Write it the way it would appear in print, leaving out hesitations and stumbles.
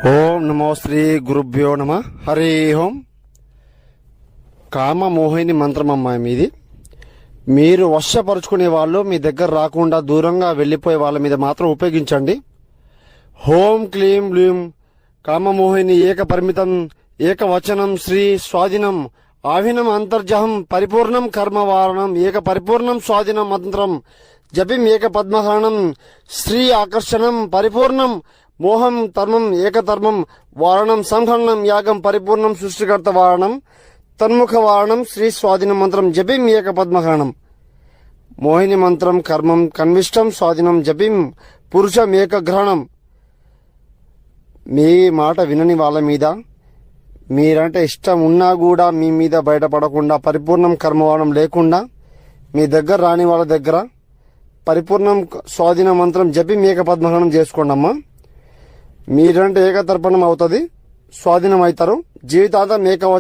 ఓం నమో శ్రీ గురుభ్యో నమ. హరి ఓం. కామ మోహిని మంత్రం అమ్మాయి మీది. మీరు వశపరుచుకునే వాళ్ళు మీ దగ్గర రాకుండా దూరంగా వెళ్ళిపోయే వాళ్ళ మీద మాత్రం ఉపయోగించండి. హోం క్లీం బ్లీం కామమోహిని ఏక పరిమితం ఏకవచనం శ్రీ స్వాధీనం ఆవినం అంతర్జహం పరిపూర్ణం కర్మవారణం ఏక పరిపూర్ణం స్వాధీనం మంత్రం జపిం ఏక పద్మహరణం శ్రీ ఆకర్షణం పరిపూర్ణం మోహం ధర్మం ఏకధర్మం వారణం సంహరణం యాగం పరిపూర్ణం సృష్టికర్త వారణం తన్ముఖ వారణం శ్రీ స్వాధీనం మంత్రం జపిం ఏక పద్మహరణం. మోహిని మంత్రం కర్మం కన్విష్టం స్వాధీనం జపిం పురుషం ఏకగ్రహణం. మీ మాట వినని వాళ్ళ మీద మీరంటే ఇష్టం ఉన్నా కూడా మీ మీద బయటపడకుండా పరిపూర్ణం కర్మవాణం లేకుండా మీ దగ్గర రాని వాళ్ళ దగ్గర పరిపూర్ణం స్వాధీన మంత్రం జపి ఏక పద్మహరణం చేసుకోండి అమ్మా. మీరంటే ఏకతర్పణం అవుతుంది, స్వాధీనం అవుతారు. జీవితాంతం ఏకవచనం